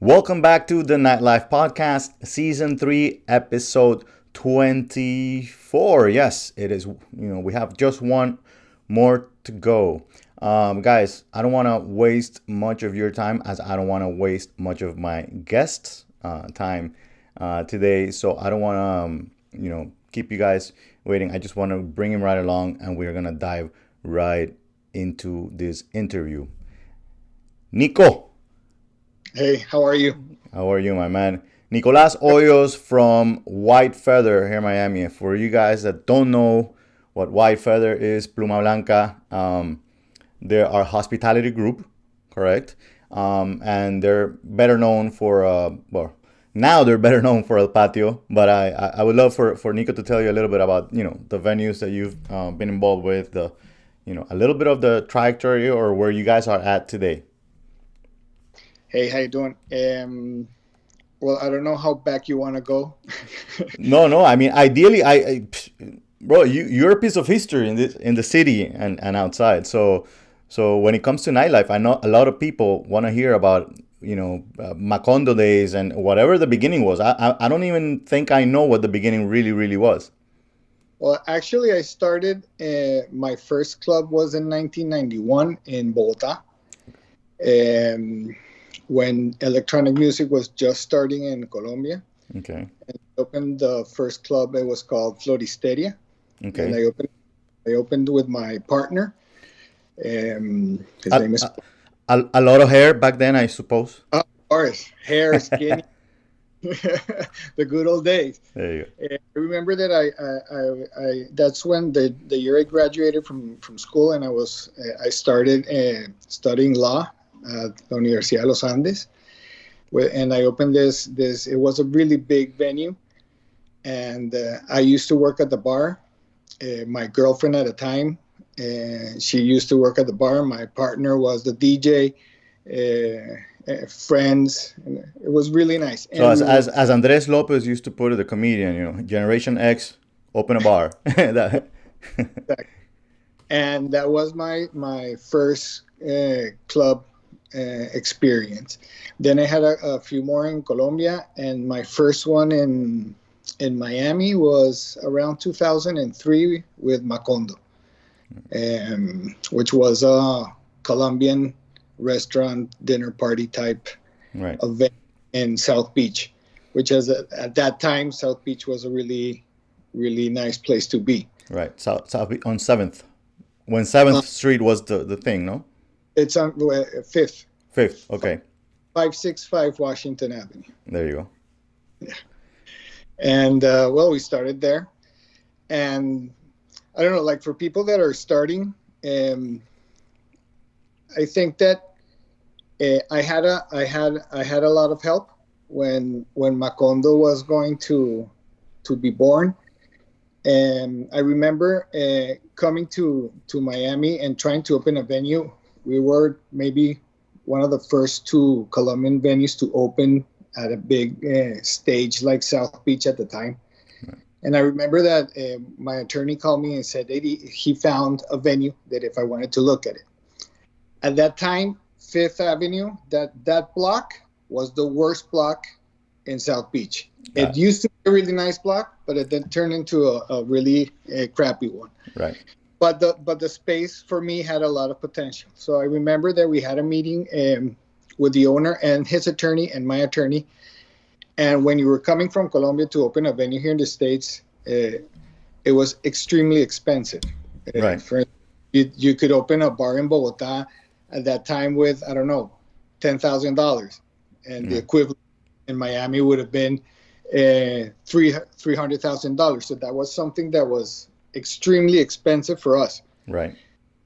Welcome back to the Nightlife Podcast, Season 3, Episode 24. Yes, it is. We have just one more to go. Guys, I don't want to waste much of your time as I don't want to waste much of my guests' time today. So I don't want to, keep you guys waiting. I just want to bring him right along and we're going to dive right into this interview. Nico. Hey, how are you? How are you, my man? Nicolas Hoyos from White Feather here in Miami. For you guys that don't know what White Feather is, Pluma Blanca, they're our hospitality group, correct? And they're better known for, now they're better known for El Patio. But I would love for Nico to tell you a little bit about, the venues that you've been involved with, a little bit of the trajectory or where you guys are at today. Hey, how you doing? Well, I don't know how back you want to go. No. I mean, ideally, bro, you're a piece of history in the city and outside. So when it comes to nightlife, I know a lot of people want to hear about Macondo days and whatever the beginning was. I don't even think I know what the beginning really was. Well, actually, I started. My first club was in 1991 in Bogota. When electronic music was just starting in Colombia. Okay. And I opened the first club. It was called Floristeria. Okay. And I opened with my partner. His name is... A lot of hair back then, I suppose. Of course. Hair, skinny. The good old days. There you go. I remember that I that's when the year I graduated from school, and I started studying law at the Universidad de los Andes, and I opened this. It was a really big venue, and I used to work at the bar. My girlfriend at the time, she used to work at the bar. My partner was the DJ. Friends, and it was really nice. So as Andres Lopez used to put it, the comedian, Generation X, open a bar. And that was my first club experience. Then I had a few more in Colombia, and my first one in Miami was around 2003 with Macondo, which was a Colombian restaurant dinner party type event in South Beach, which at that time South Beach was a really nice place to be. Right, South on 7th, when 7th Street was the thing, no? It's on 5th. 5th, okay. 565 Washington Avenue. There you go. Yeah. And we started there, and I don't know, like for people that are starting, I think that I had a lot of help when Macondo was going to be born, and I remember coming to Miami and trying to open a venue. We were maybe one of the first two Colombian venues to open at a big stage like South Beach at the time. Right. And I remember that my attorney called me and said that he found a venue that if I wanted to look at it. At that time, Fifth Avenue, that block was the worst block in South Beach. It used to be a really nice block, but it then turned into a really crappy one. Right. But the space for me had a lot of potential. So I remember that we had a meeting with the owner and his attorney and my attorney. And when you were coming from Colombia to open a venue here in the States, it was extremely expensive. Right. You could open a bar in Bogota at that time with, I don't know, $10,000. And the equivalent in Miami would have been $300,000. So that was something that was extremely expensive for us. Right.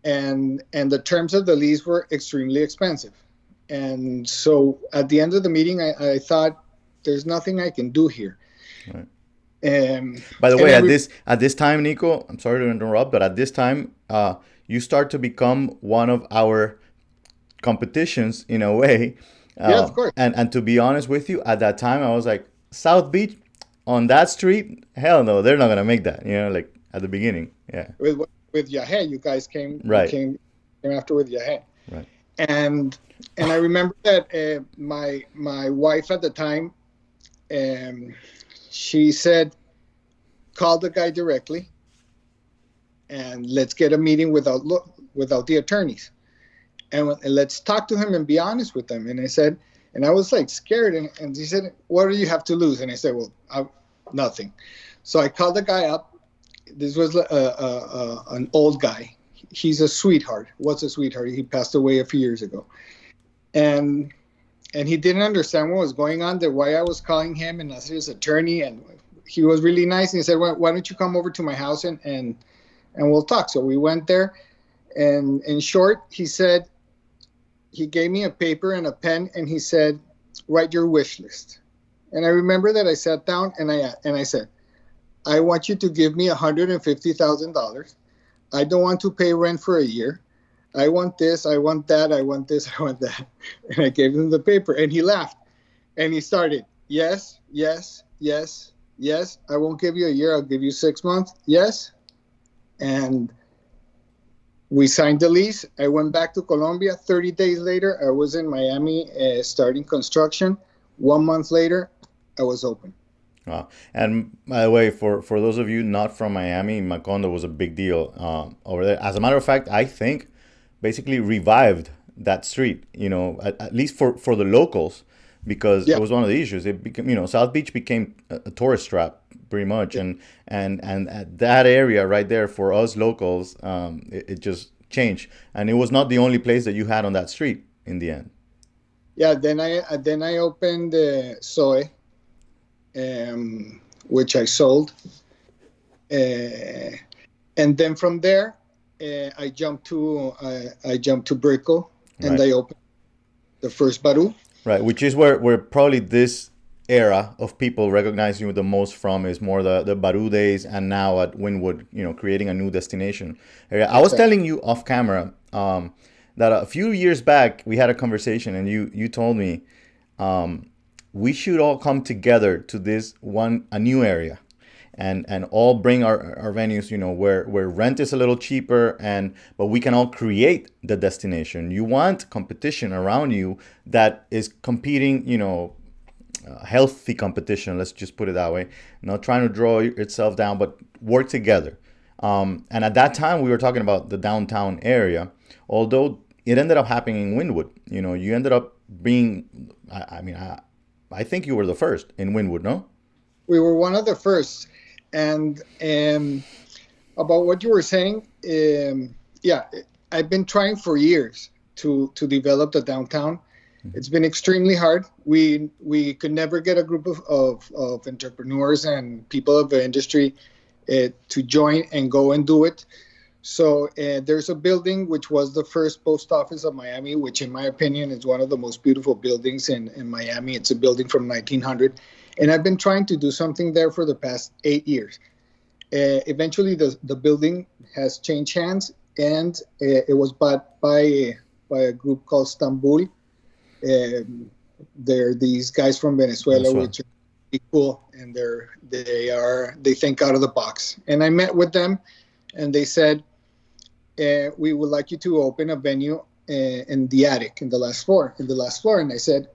And the terms of the lease were extremely expensive. And so at the end of the meeting, I thought, there's nothing I can do here. Right. By the way, at this time, Nico, I'm sorry to interrupt, but at this time, you start to become one of our competitions in a way. Yeah, of course. And to be honest with you, at that time, I was like, South Beach on that street, hell no, they're not gonna make that. Like at the beginning, yeah. With Yahe, you guys came after with Yahe. Right. And I remember that my wife at the time, um, she said, call the guy directly and let's get a meeting without the attorneys, and let's talk to him and be honest with them. And I said, and I was like scared, and he said, what do you have to lose? And I said, well, nothing. So I called the guy up. This was an old guy. He's a sweetheart. Was a sweetheart. He passed away a few years ago, and he didn't understand what was going on, that why I was calling him and as his attorney. And he was really nice. And he said, well, why don't you come over to my house and we'll talk. So we went there, and in short, he said, he gave me a paper and a pen, and he said, write your wish list. And I remember that I sat down and I said, I want you to give me $150,000. I don't want to pay rent for a year. I want this, I want that, I want this, I want that. And I gave him the paper, and he laughed. And he started, yes, yes, yes, yes. I won't give you a year, I'll give you 6 months. Yes. And we signed the lease. I went back to Colombia. 30 days later, I was in Miami starting construction. 1 month later, I was open. Wow. And by the way, for those of you not from Miami, Macondo was a big deal over there. As a matter of fact, I think basically revived that street, at least for the locals, because Yeah. it was one of the issues. It became, South Beach became a tourist trap pretty much. Yeah. And at that area right there for us locals, it just changed. And it was not the only place that you had on that street in the end. Yeah, then I opened Soy, which I sold, and then from there I jumped to Brickell, and Right. I opened the first Baru. Right, which is where probably this era of people recognize you the most from is more the Baru days, and now at Wynwood, creating a new destination area. I was Exactly. telling you off camera that a few years back we had a conversation, and you told me we should all come together to a new area, and all bring our venues, where rent is a little cheaper, but we can all create the destination. You want competition around you that is competing, healthy competition, let's just put it that way, not trying to draw itself down, but work together. And at that time we were talking about the downtown area, although it ended up happening in Wynwood. You ended up being, I think you were the first in Wynwood, no? We were one of the first. And about what you were saying, yeah, I've been trying for years to develop the downtown. It's been extremely hard. We could never get a group of entrepreneurs and people of the industry to join and go and do it. So there's a building which was the first post office of Miami, which in my opinion is one of the most beautiful buildings in Miami. It's a building from 1900. And I've been trying to do something there for the past 8 years. Eventually, the building has changed hands, and it was bought by a group called Istanbul. They're these guys from Venezuela, which are pretty cool, and they think out of the box. And I met with them, and they said, we would like you to open a venue in the attic, in the last floor. And I said,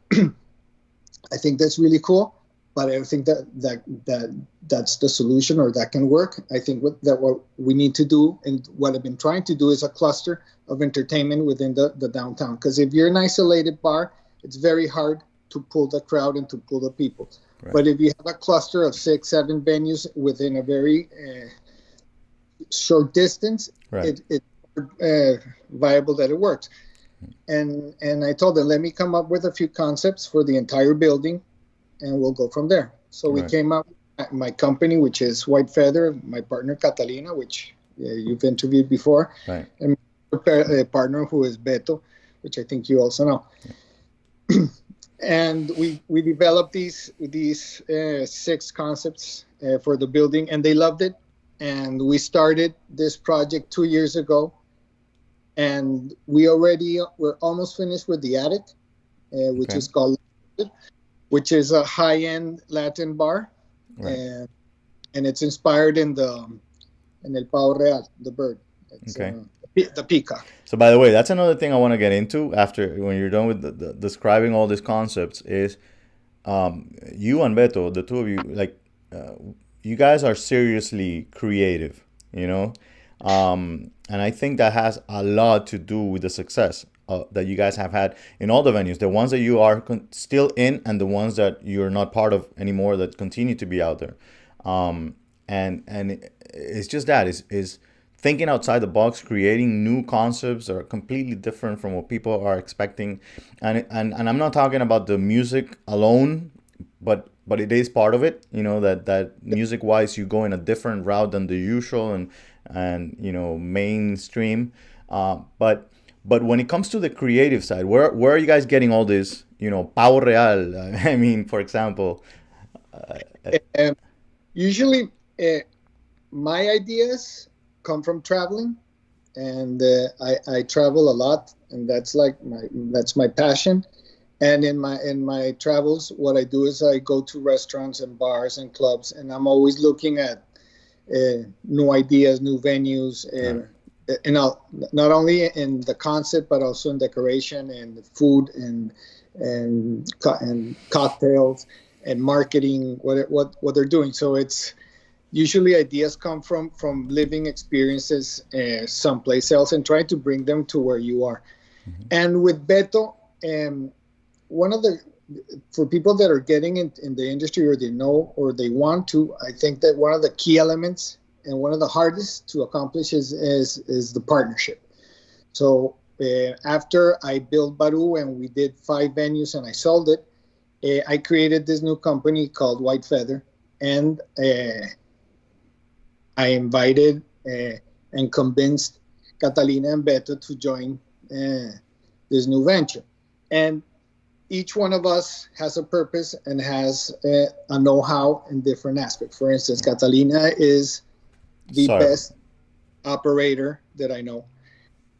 I think that's really cool, but I don't think that's the solution, or that can work. I think what we need to do, and what I've been trying to do, is a cluster of entertainment within the downtown. Because if you're an isolated bar, it's very hard to pull the crowd and to pull the people. Right. But if you have a cluster of 6-7 venues within a very short distance, right, it's viable that it works. And I told them, let me come up with a few concepts for the entire building, and we'll go from there. So we came up with my company, which is White Feather, my partner Catalina, which you've interviewed before, right, and my partner who is Beto, which I think you also know. Yeah. And we developed these 6 concepts for the building, and they loved it. And we started this project 2 years ago, and we're almost finished with the attic, which is called, which is a high-end Latin bar, right, and it's inspired in El Pavo Real, the bird. It's, The Peacock. So by the way, that's another thing I want to get into after when you're done with the describing all these concepts is you and Beto, the two of you, like you guys are seriously creative, you know, and I think that has a lot to do with the success that you guys have had in all the venues, the ones that you are still in, and the ones that you're not part of anymore that continue to be out there. And it's just that is thinking outside the box, creating new concepts that are completely different from what people are expecting. And I'm not talking about the music alone, but it is part of it. You know that music wise, you go in a different route than the usual and you know mainstream. But when it comes to the creative side, where are you guys getting all this? You know, pavo real. I mean, for example. Um, Usually, my ideas come from traveling, and I travel a lot, and that's my passion. And in my travels, what I do is I go to restaurants and bars and clubs, and I'm always looking at new ideas, new venues, you know, not only in the concept but also in decoration and food and cocktails and marketing, what they're doing. So it's usually ideas come from living experiences someplace else and trying to bring them to where you are. And with Beto, one of the for people that are getting in the industry or they know or they want to, I think that one of the key elements and one of the hardest to accomplish is the partnership. So after I built Baru and we did 5 venues and I sold it, I created this new company called White Feather, and I invited and convinced Catalina and Beto to join this new venture. And each one of us has a purpose and has a know-how in different aspects. For instance, Catalina is the best operator that I know.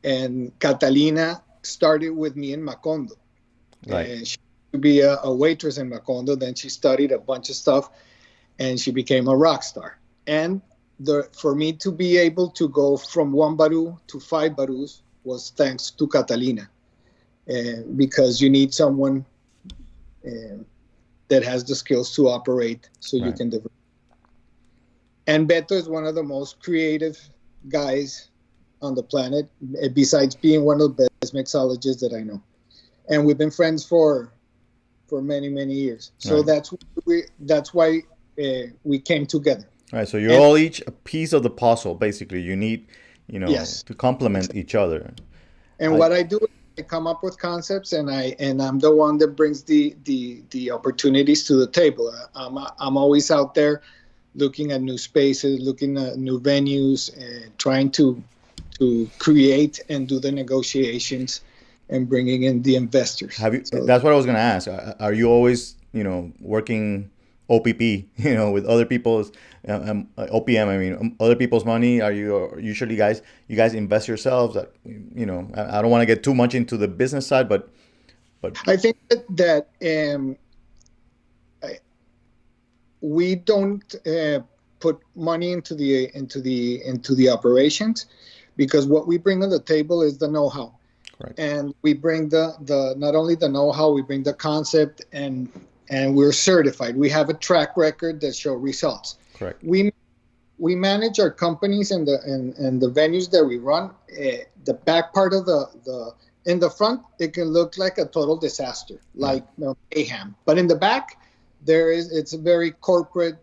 And Catalina started with me in Macondo. Right. She used to be a waitress in Macondo. Then she studied a bunch of stuff, and she became a rock star. And for me to be able to go from 1 Baru to 5 Barus was thanks to Catalina, because you need someone that has the skills to operate so you can develop. And Beto is one of the most creative guys on the planet, besides being one of the best mixologists that I know. And we've been friends for many, many years. So that's why we came together. All right, so you're all each a piece of the puzzle, basically. You need, you know, to complement each other. And what I do is I come up with concepts, and I'm the one that brings the opportunities to the table. I'm always out there looking at new spaces, looking at new venues, trying to create and do the negotiations and bringing in the investors. That's what I was going to ask. Are you always, you know, working OPP, you know, with other people's OPM? I mean, other people's money. Are you usually you guys invest yourselves? You know, I don't want to get too much into the business side, but I think that we don't put money into the operations, because what we bring on the table is the know-how. Correct. And we bring the not only the know-how, we bring the concept, and we're certified. We have a track record that show results. Correct. We manage our companies and the venues that we run. The back part of in the front, it can look like a total disaster, like mayhem. But in the back, it's a very corporate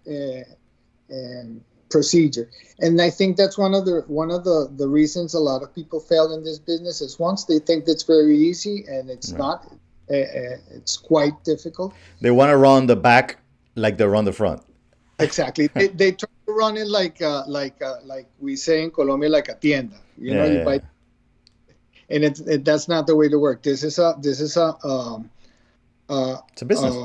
procedure. And I think that's one of the reasons a lot of people fail in this business is once they think it's very easy, and it's not. It's quite difficult. They want to run the back like they run the front. Exactly. They try to run it like we say in Colombia, like a tienda. You know, you buy, and that's not the way to work. This is a it's a business.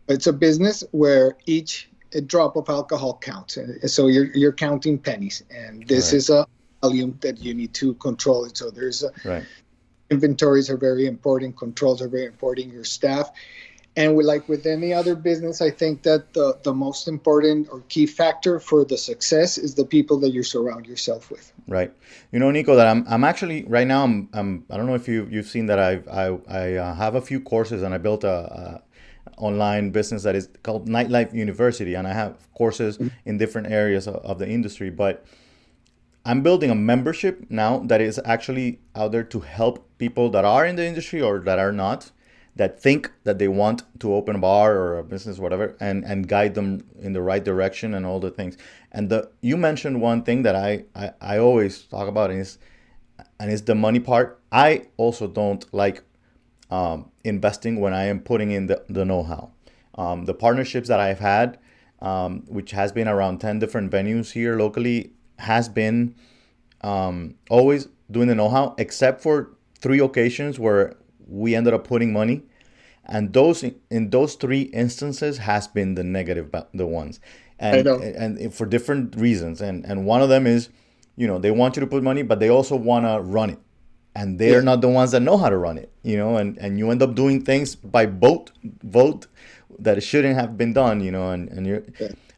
It's a business where each drop of alcohol counts, and so you're counting pennies, and this is a volume that you need to control it. So there's inventories are very important, controls are very important, your staff. And with any other business, I think that the most important or key factor for the success is the people that you surround yourself with. Right. You know, Nico, that I'm actually right now. I don't know if you've seen that I have a few courses, and I built a online business that is called Nightlife University, and I have courses in different areas of the industry. But I'm building a membership now that is actually out there to help people that are in the industry or that are not, that think that they want to open a bar or a business, whatever, and guide them in the right direction and all the things. And you mentioned one thing that I always talk about is the money part. I also don't like investing when I am putting in the know-how. The partnerships that I've had, which has been around 10 different venues here locally, has been always doing the know-how, except for 3 occasions where we ended up putting money, and in those 3 instances has been the negative, the ones, I know. and for different reasons, and one of them is, they want you to put money, but they also want to run it, and they're not the ones that know how to run it, and you end up doing things by vote that shouldn't have been done, and you're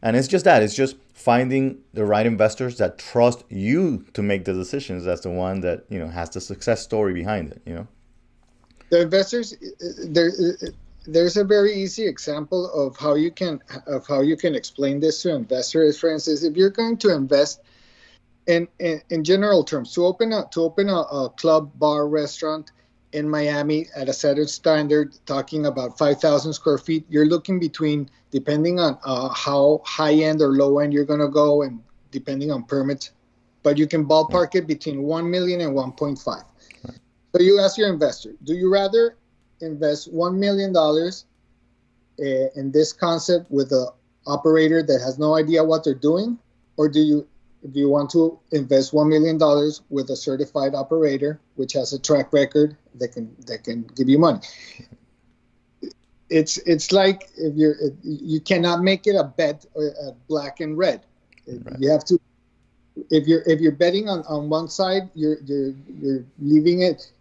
and it's just finding the right investors that trust you to make the decisions. That's the one that has the success story behind it. The investors, there's a very easy example of how you can explain this to investors. For instance, if you're going to invest in general terms, to open a club, bar, restaurant in Miami at a certain standard, talking about 5,000 square feet, you're looking between, depending on how high end or low end you're going to go, and depending on permits, but you can ballpark it between 1 million and 1.5. So you ask your investor, do you rather invest $1 million in this concept with an operator that has no idea what they're doing? Or do you want to invest $1 million with a certified operator, which has a track record that can give you money? It's like you cannot make it a bet, black and red. Right. You have to, if you're betting on one side, you're leaving it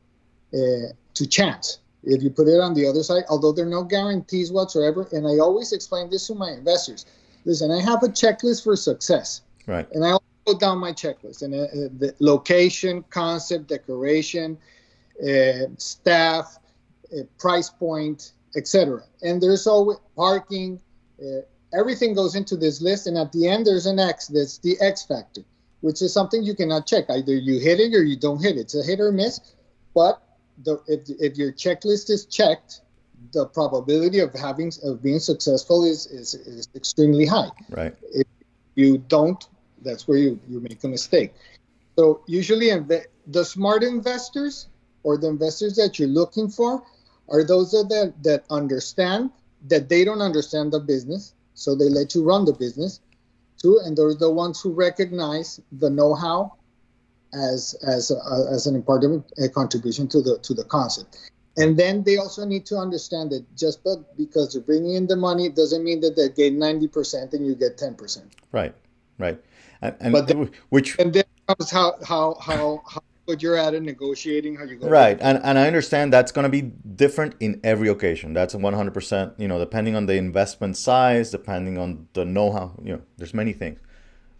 to chance. If you put it on the other side, although there are no guarantees whatsoever, and I always explain this to my investors. Listen, I have a checklist for success, right? And I also go down my checklist, and the location, concept, decoration, staff, price point, etc. And there's always parking. Everything goes into this list, and at the end there's an X. That's the X factor, which is something you cannot check. Either you hit it or you don't hit it. It's a hit or miss, but if your checklist is checked, the probability of being successful is extremely high. Right. If you don't, that's where you make a mistake. So usually the smart investors, or the investors that you're looking for, are those that understand that they don't understand the business, so they let you run the business too, and those are the ones who recognize the know-how as an important contribution to the concept. And then they also need to understand that just because they're bringing in the money, it doesn't mean that they get 90% and you get 10%. Right. And then comes how good you're at negotiating, how you go. Right, and I understand that's going to be different in every occasion. That's 100%. Depending on the investment size, depending on the know-how. There's many things,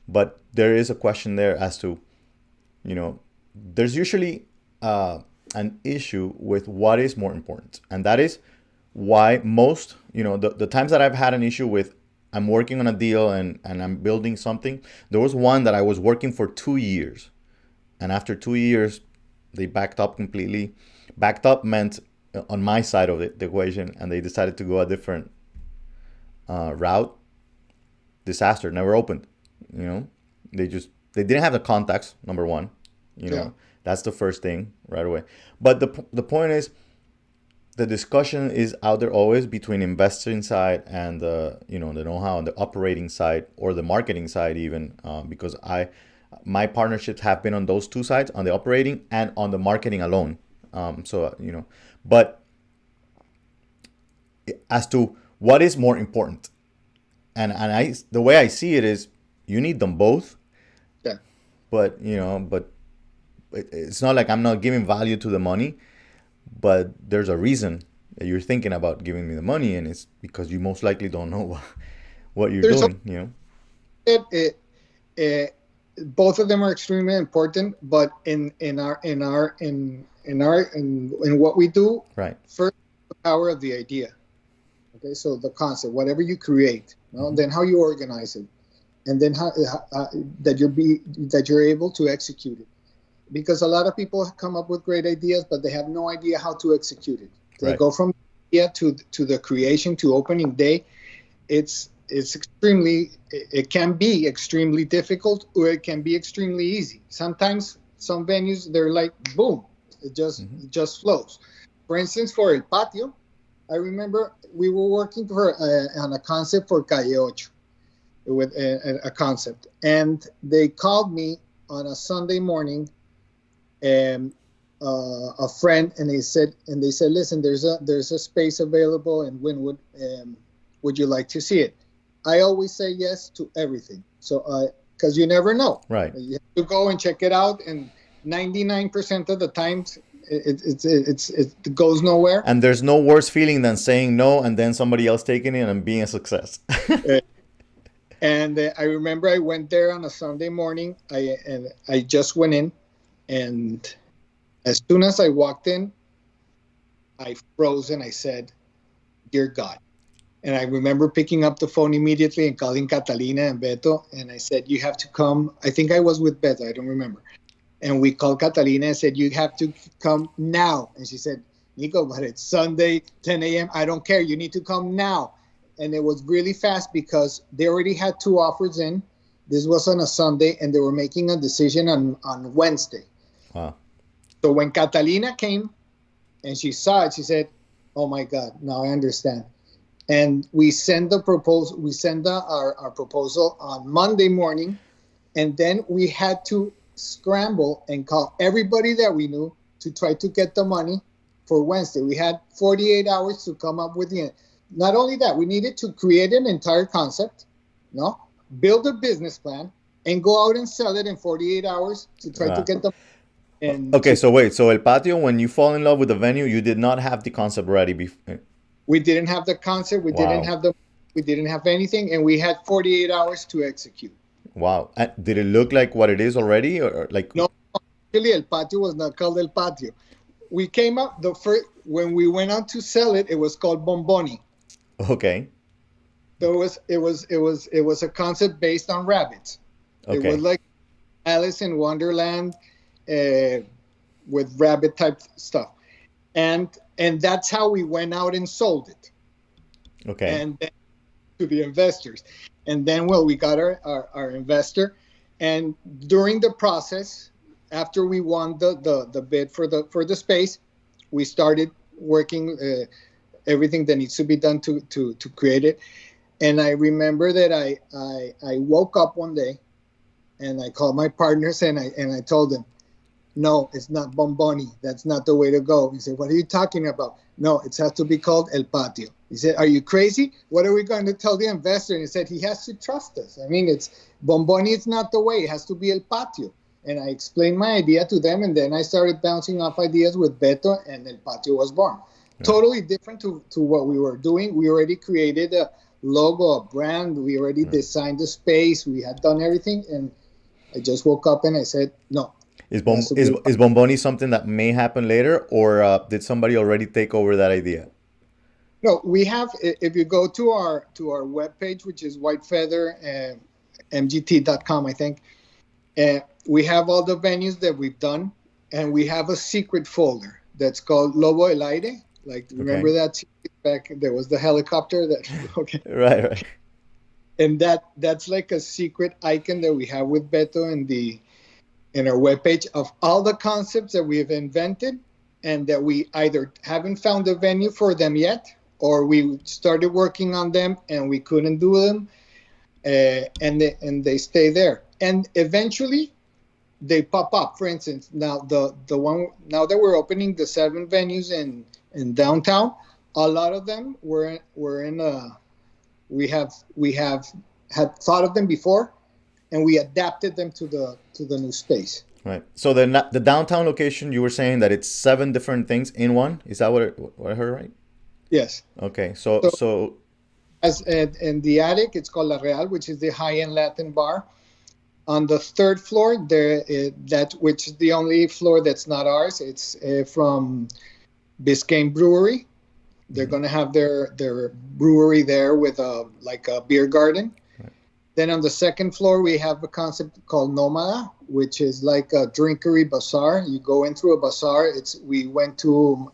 but there is a question there as to, there's usually an issue with what is more important, and that is why most, the times that I've had an issue with, I'm working on a deal and I'm building something. There was one that I was working for 2 years. And after 2 years, they backed up completely. Backed up meant on my side of the equation, and they decided to go a different route. Disaster, never opened. They didn't have the contacts, number one. That's the first thing right away. But the point is, the discussion is out there always between investing side and the know-how and the operating side, or the marketing side even, because my partnerships have been on those two sides, on the operating and on the marketing alone. But as to what is more important, and the way I see it is, you need them both. Yeah. But it's not like I'm not giving value to the money, but there's a reason that you're thinking about giving me the money, and it's because you most likely don't know what you're There's doing, you know? it, both of them are extremely important, but in what we do, Right. first the power of the idea. Okay, so the concept, whatever you create, you know, then how you organize it, and then how that you're able to execute it. Because a lot of people come up with great ideas, but they have no idea how to execute it. They Right. go from idea to the creation to opening day. It can be extremely difficult, or it can be extremely easy. Sometimes some venues, they're like boom, it just flows. For instance, for El Patio, I remember we were working on a concept for Calle 8 with a concept, and they called me on a Sunday morning, a friend, and they said, listen, there's a space available in Wynwood. Would you like to see it? I always say yes to everything. So because you never know. Right. You have to go and check it out, and 99% of the times it goes nowhere. And there's no worse feeling than saying no and then somebody else taking it and being a success. And I remember I went there on a Sunday morning. I just went in, and as soon as I walked in, I froze and I said, "Dear God." And I remember picking up the phone immediately and calling Catalina and Beto, and I said, "You have to come." I think I was with Beto, I don't remember. And we called Catalina and said, "You have to come now." And she said, "Nico, but it's Sunday, 10 a.m. I don't care. You need to come now." And it was really fast because they already had 2 offers in. This was on a Sunday, and they were making a decision on Wednesday. Wow. So when Catalina came and she saw it, she said, "Oh my God, now I understand." And we sent the proposal. We sent our proposal on Monday morning, and then we had to scramble and call everybody that we knew to try to get the money for Wednesday. We had 48 hours to come up with the. Not only that, we needed to create an entire concept, no, build a business plan, and go out and sell it in 48 hours to try to get the. And okay, so wait, so El Patio, when you fall in love with the venue, you did not have the concept ready before. We didn't have the concept. We didn't have anything, and we had 48 hours to execute. Wow. Did it look like what it is already, or like? No, actually, El Patio was not called El Patio. We came up when we went out to sell it. It was called Bomboni. Okay. So it was a concept based on rabbits. Okay. It was like Alice in Wonderland, with rabbit type stuff, and that's how we went out and sold it. Okay. And then to the investors, and then we got our investor, and during the process, after we won the bid for the space, we started working everything that needs to be done to create it. And I remember that I woke up one day, and I called my partners, and I told them, "No, it's not Bomboni. That's not the way to go." He said, "What are you talking about?" "No, it has to be called El Patio." He said, "Are you crazy? What are we going to tell the investor?" And he said, "He has to trust us. I mean, it's Bomboni. It's not the way. It has to be El Patio." And I explained my idea to them, and then I started bouncing off ideas with Beto, and El Patio was born. Yeah. Totally different to what we were doing. We already created a logo, a brand. We already designed the space. We had done everything, and I just woke up and I said, "No." Is Bomboni something that may happen later, or did somebody already take over that idea? No, we have. If you go to our webpage, which is whitefeathermgt.com, I think, we have all the venues that we've done, and we have a secret folder that's called Lobo El Aire. Like, remember that back? There was the helicopter that. Okay. Right. And that's like a secret icon that we have with Beto in our webpage of all the concepts that we have invented, and that we either haven't found a venue for them yet, or we started working on them and we couldn't do them, and they stay there. And eventually they pop up. For instance, now the one now that we're opening the 7 venues in downtown, a lot of them were in we have had thought of them before, and we adapted them to the new space. Right. So the downtown location, you were saying that it's 7 different things in one. Is that what I heard right? Yes. Okay, so So so as in the attic, it's called La Real, which is the high-end Latin bar. On the third floor, that which is the only floor that's not ours. It's from Biscayne Brewery. They're mhm, going to have their brewery there with a like a beer garden. right, Then on the second floor, we have a concept called Nomada, which is like a drinkery bazaar. You go in through a bazaar. We went to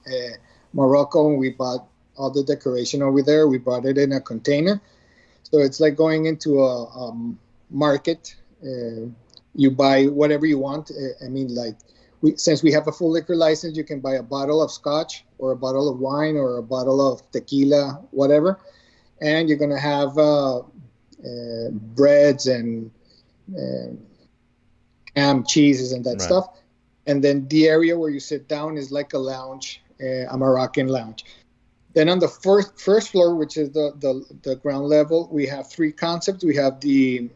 Morocco and we bought all the decoration over there. We brought it in a container. So it's like going into a market. You buy whatever you want. I mean, like since we have a full liquor license, you can buy a bottle of scotch or a bottle of wine or a bottle of tequila, whatever. And you're gonna have breads and uh, ham, cheeses, and that right. stuff. And then the area where you sit down is like a lounge, a Moroccan lounge. Then on the first floor, which is the ground level, we have three concepts. We have the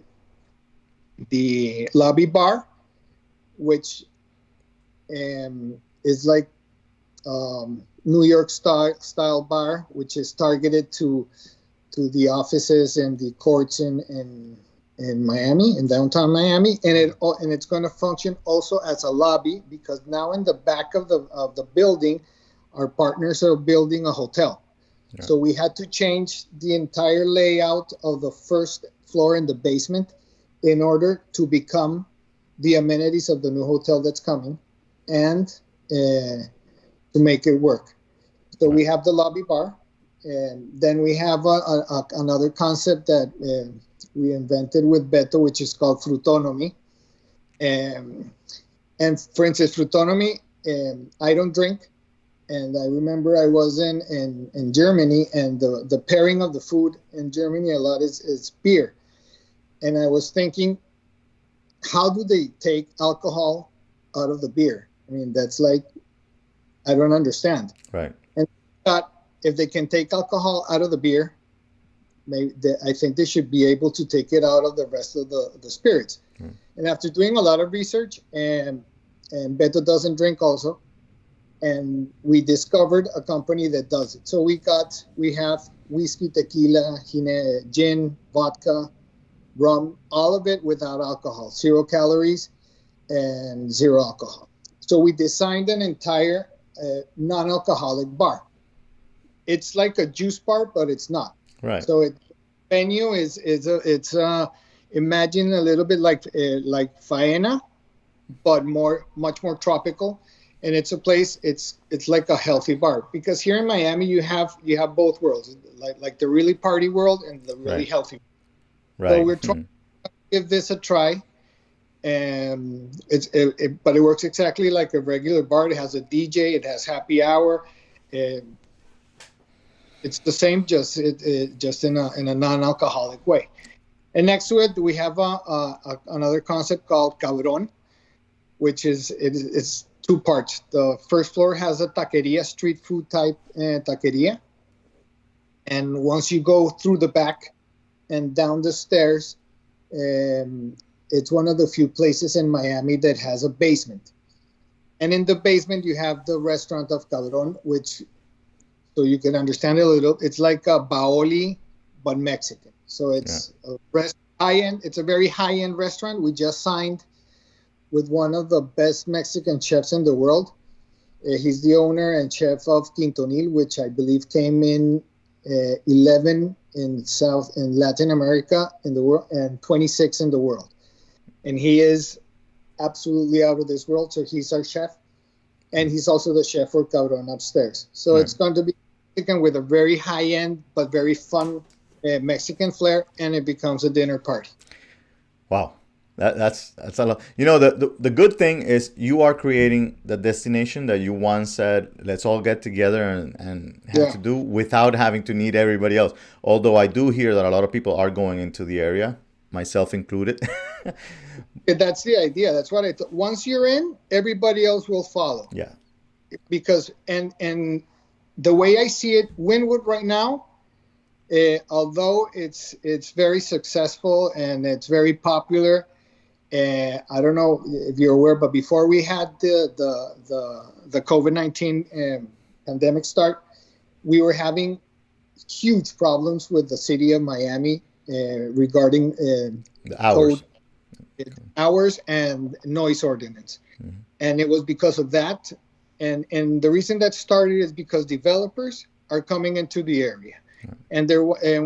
lobby bar, which is like New York style bar, which is targeted to the offices and the courts in Miami, in downtown Miami, and it's going to function also as a lobby because now in the back of the building, our partners are building a hotel. Yeah, So we had to change the entire layout of the first floor in the basement in order to become the amenities of the new hotel that's coming and to make it work. So right. we have the lobby bar, and then we have another concept that we invented with Beto, which is called frutonomy. Um, and for instance, frutonomy, I don't drink. And I remember I was in Germany, and the pairing of the food in Germany a lot is beer. And I was thinking, how do they take alcohol out of the beer? I mean, that's like, I don't understand. Right. And I thought if they can take alcohol out of the beer, I think they should be able to take it out of the rest of the spirits. Mm. And after doing a lot of research, and Beto doesn't drink also, and we discovered a company that does it. So we have whiskey, tequila, gin, vodka, rum, all of it without alcohol, 0 calories and 0 alcohol. So we designed an entire non-alcoholic bar. It's like a juice bar, but it's not. Right. So venue it's imagine a little bit like Faena, but much more tropical. And it's a place. It's like a healthy bar because here in Miami you have both worlds, like the really party world and the really Right. healthy. So Right. we're trying to give this a try, and but it works exactly like a regular bar. It has a DJ. It has happy hour. And it's the same, just in a non-alcoholic way. And next to it, we have another concept called Cabron, which it's two parts. The first floor has a taqueria, street food type taqueria. And once you go through the back and down the stairs, it's one of the few places in Miami that has a basement. And in the basement, you have the restaurant of Cabron, which, so you can understand it a little, it's like a Baoli, but Mexican. So Yeah. it's high end. It's a very high end restaurant. We just signed with one of the best Mexican chefs in the world. He's the owner and chef of Quintonil, which I believe came in 11 in Latin America in the world and 26 in the world. And he is absolutely out of this world. So he's our chef, and he's also the chef for Cabron upstairs. So Right. it's going to be Mexican with a very high end but very fun Mexican flair, and it becomes a dinner party. Wow. That's a lot. You know, the good thing is you are creating the destination that you once said, let's all get together and have Yeah. to do without having to need everybody else. Although I do hear that a lot of people are going into the area, myself included. That's the idea. That's what I thought. Once you're in, everybody else will follow. Yeah. Because and the way I see it, Wynwood right now, although it's very successful and it's very popular, I don't know if you're aware, but before we had the COVID-19 pandemic start, we were having huge problems with the city of Miami regarding The hours. code hours and noise ordinance. Mm-hmm. And it was because of that. And the reason that started is because developers are coming into the area. And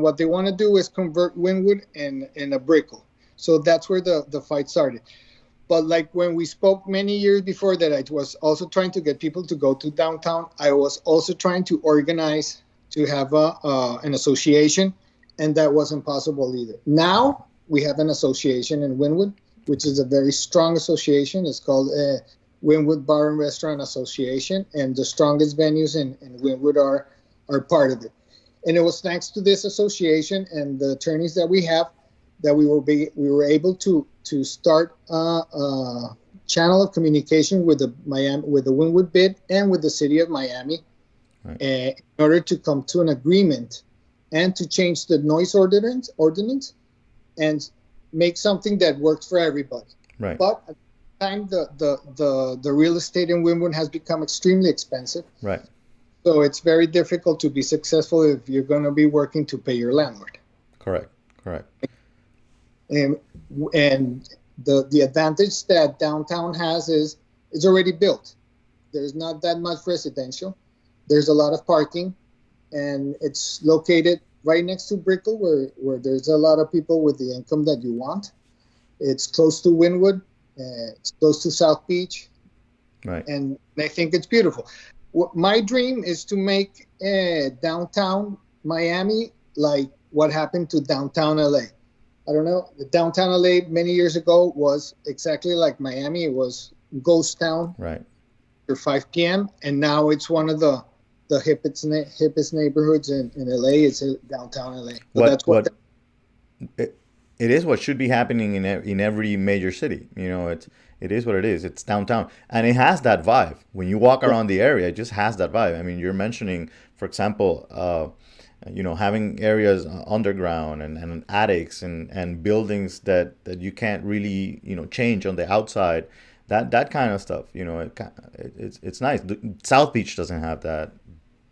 what they want to do is convert Wynwood and a Brickell. So that's where the fight started. But like when we spoke many years before that, I was also trying to get people to go to downtown. I was also trying to organize to have an association, and that wasn't possible either. Now we have an association in Wynwood, which is a very strong association. It's called Wynwood Bar and Restaurant Association, and the strongest venues in Wynwood are part of it. And it was thanks to this association and the attorneys that we have that we were able to start a channel of communication with the Wynwood bid and with the city of Miami, right, in order to come to an agreement and to change the noise ordinance and make something that works for everybody. Right. But at the time, the real estate in Wynwood has become extremely expensive. Right. So it's very difficult to be successful if you're going to be working to pay your landlord. Correct. And the advantage that downtown has is it's already built. There's not that much residential. There's a lot of parking, and it's located right next to Brickell, where there's a lot of people with the income that you want. It's close to Wynwood. It's close to South Beach. Right. And I think it's beautiful. My dream is to make downtown Miami like what happened to downtown LA. I don't know. The downtown LA many years ago was exactly like Miami. It was ghost town. Right. After 5 p.m. And now it's one of the hippest neighborhoods in LA. It's downtown LA. So it is what should be happening in every major city. You know, it is what it is. It's downtown, and it has that vibe. When you walk around the area, it just has that vibe. I mean, you're mentioning, for example, having areas underground and attics and buildings that you can't really, change on the outside. That kind of stuff, it's nice. South Beach doesn't have that.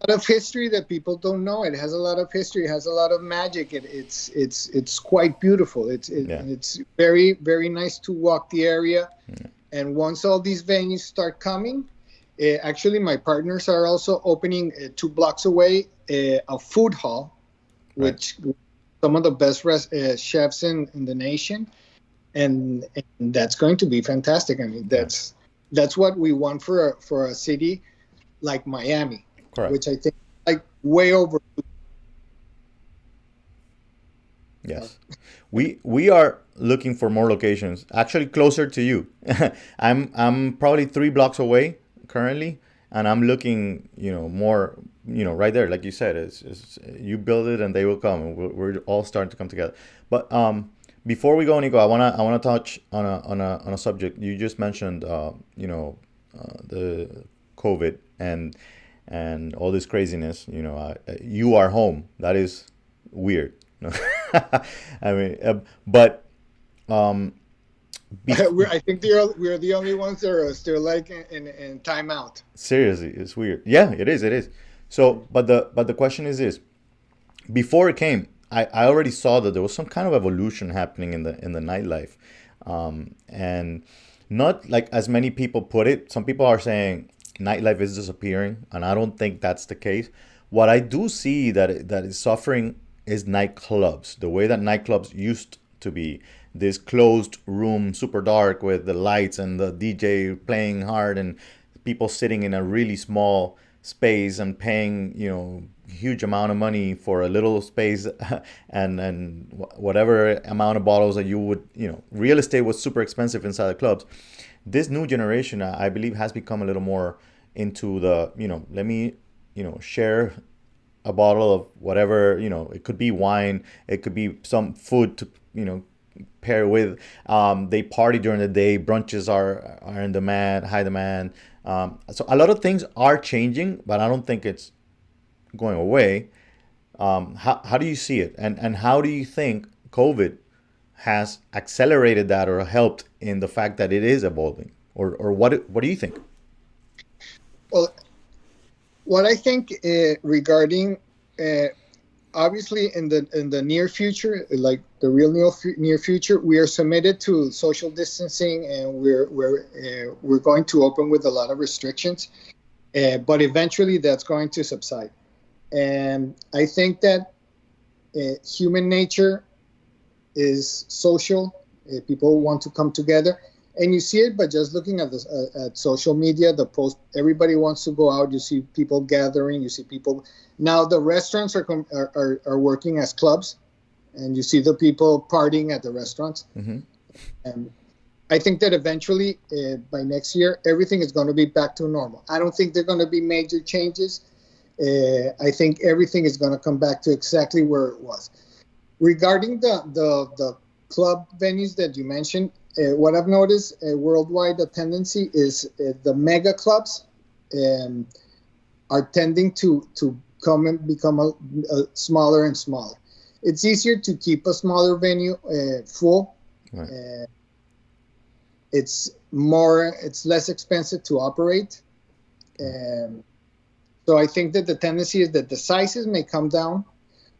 A lot of history that people don't know. It has a lot of history. It has a lot of magic. It's quite beautiful. It's very, very nice to walk the area. Yeah. And once all these venues start coming, actually my partners are also opening 2 blocks away a food hall, which some of the best chefs in the nation, and that's going to be fantastic. I mean, that's what we want for a city like Miami. Correct. Which I think like way over. Yes, we are looking for more locations. Actually, closer to you. I'm probably 3 blocks away currently, and I'm looking, more, right there. Like you said, it's you build it and they will come. And we're all starting to come together. But before we go, Nico, I wanna touch on a subject you just mentioned. The COVID and all this craziness. You are home. That is weird. I mean, but I think we're the only ones that are still like in timeout. Seriously, it's weird. Yeah, it is. So, but the question is this: before it came, I already saw that there was some kind of evolution happening in the nightlife, and not like as many people put it. Some people are saying nightlife is disappearing, and I don't think that's the case. What I do see that is suffering is nightclubs. The way that nightclubs used to be, this closed room, super dark with the lights and the DJ playing hard and people sitting in a really small space and paying, huge amount of money for a little space and whatever amount of bottles that you would, real estate was super expensive inside the clubs. This new generation, I believe, has become a little more into the, let me, share a bottle of whatever, it could be wine, it could be some food to, pair with. They party during the day. Brunches are in demand, high demand. So a lot of things are changing, but I don't think it's going away. How do you see it? And how do you think COVID has accelerated that or helped in the fact that it is evolving? Or what do you think? Well, what I think regarding obviously in the near future, like the real near future, we are submitted to social distancing, and we're going to open with a lot of restrictions, but eventually that's going to subside. And I think that human nature is social. People want to come together, and you see it by just looking at at social media. The post, everybody wants to go out. You see people gathering. You see people now. The restaurants are working as clubs, and you see the people partying at the restaurants. Mm-hmm. And I think that eventually, by next year, everything is going to be back to normal. I don't think there are going to be major changes. I think everything is going to come back to exactly where it was. Regarding the club venues that you mentioned, what I've noticed worldwide, the tendency is the mega clubs are tending to come and become a smaller and smaller. It's easier to keep a smaller venue full. Right. It's less expensive to operate. So I think that the tendency is that the sizes may come down,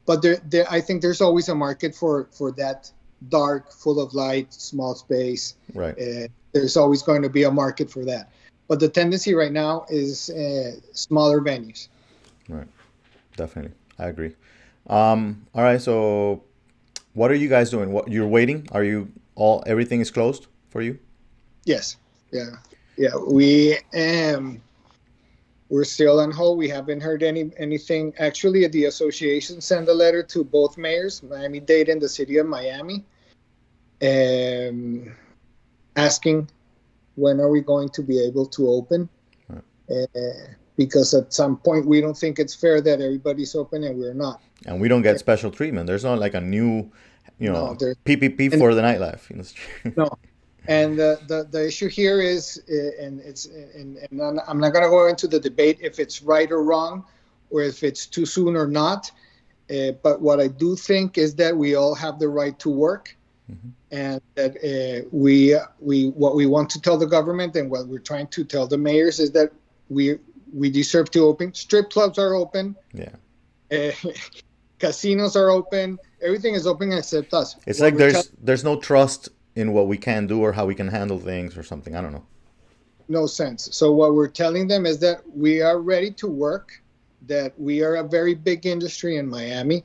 but I think there's always a market for that dark, full of light, small space. Right. There's always going to be a market for that. But the tendency right now is smaller venues. Right. Definitely. I agree. All right. So what are you guys doing? What, you're waiting? Are you everything is closed for you? Yes. Yeah. We're still on hold. We haven't heard anything. Actually, the association sent a letter to both mayors, Miami-Dade and the city of Miami, asking when are we going to be able to open. Right. Because at some point we don't think it's fair that everybody's open and we're not. And we don't get special treatment. There's not like a new, PPP for the nightlife industry. No. And the issue here is, and I'm not going to go into the debate if it's right or wrong, or if it's too soon or not. But what I do think is that we all have the right to work, mm-hmm. and that what we want to tell the government and what we're trying to tell the mayors is that we deserve to open. Strip clubs are open. Yeah. Casinos are open. Everything is open except us. It's like there's no trust in what we can do or how we can handle things or something. I don't know. No sense. So what we're telling them is that we are ready to work, that we are a very big industry in Miami.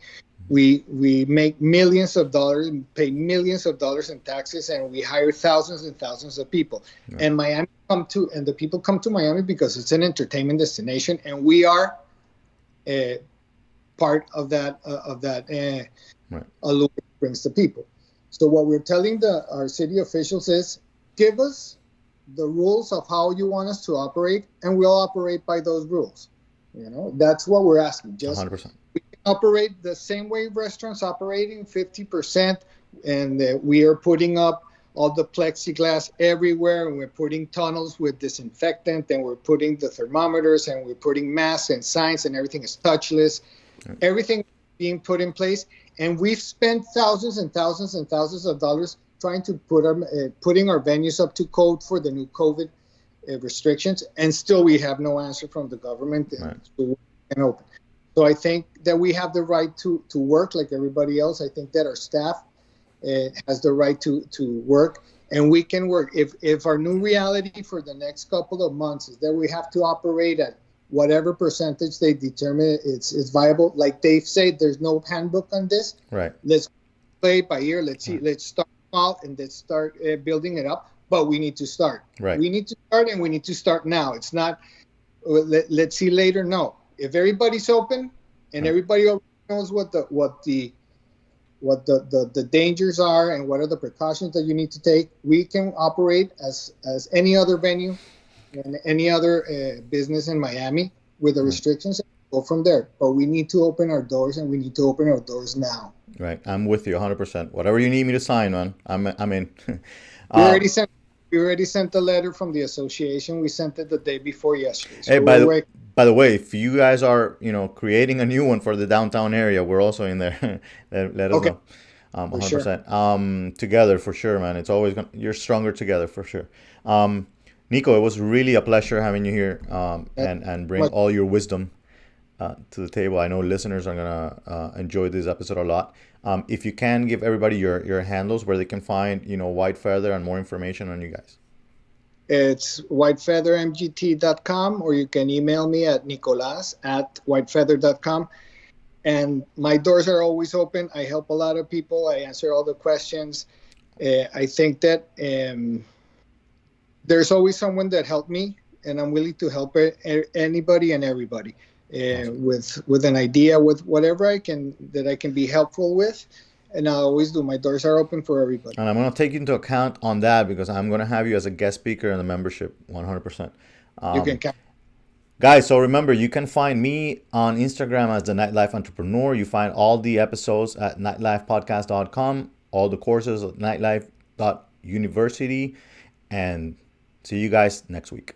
We make millions of dollars, pay millions of dollars in taxes, and we hire thousands and thousands of people. Right. And the people come to Miami because it's an entertainment destination, and we are part of that right. allure brings the people. So what we're telling our city officials is, give us the rules of how you want us to operate, and we'll operate by those rules. That's what we're asking. Just 100%. We can operate the same way restaurants operating, 50%, and we are putting up all the plexiglass everywhere, and we're putting tunnels with disinfectant, and we're putting the thermometers, and we're putting masks and signs, and everything is touchless. Right. Everything being put in place. And we've spent thousands and thousands and thousands of dollars trying to putting our venues up to code for the new COVID restrictions, and still we have no answer from the government. Right. So we can open. So I think that we have the right to work like everybody else. I think that our staff has the right to work, and we can work. If our new reality for the next couple of months is that we have to operate at whatever percentage they determine it's viable. Like Dave said, there's no handbook on this. Right. Let's play it by ear. Let's see. Right. Let's start small and let's start building it up. But we need to start. Right. We need to start, and we need to start now. It's not. Let's see later. No. If everybody's open and everybody knows what the dangers are and what are the precautions that you need to take, we can operate as any other venue and any other business in Miami with the restrictions, and go from there. But we need to open our doors, and we need to open our doors now. Right. I'm with you 100%. Whatever you need me to sign, man, I'm in. We already sent the letter from the association. We sent it the day before yesterday. So hey, by the way, if you guys are creating a new one for the downtown area, we're also in there. let us know. 100%. Sure. Together for sure, man. It's always you're stronger together for sure. Nico, it was really a pleasure having you here, and bring Much. all your wisdom to the table. I know listeners are gonna enjoy this episode a lot. If you can give everybody your handles where they can find, White Feather and more information on you guys. It's whitefeathermgt.com, or you can email me at nicolas@whitefeather.com. And my doors are always open. I help a lot of people. I answer all the questions. I think that there's always someone that helped me, and I'm willing to help anybody and everybody Awesome. with an idea, with whatever I can be helpful with. And I always do. My doors are open for everybody. And I'm gonna take you into account on that because I'm gonna have you as a guest speaker in the membership, 100%. You can count. Guys, so remember, you can find me on Instagram as the Nightlife Entrepreneur. You find all the episodes at nightlifepodcast.com, all the courses at nightlife.university, and see you guys next week.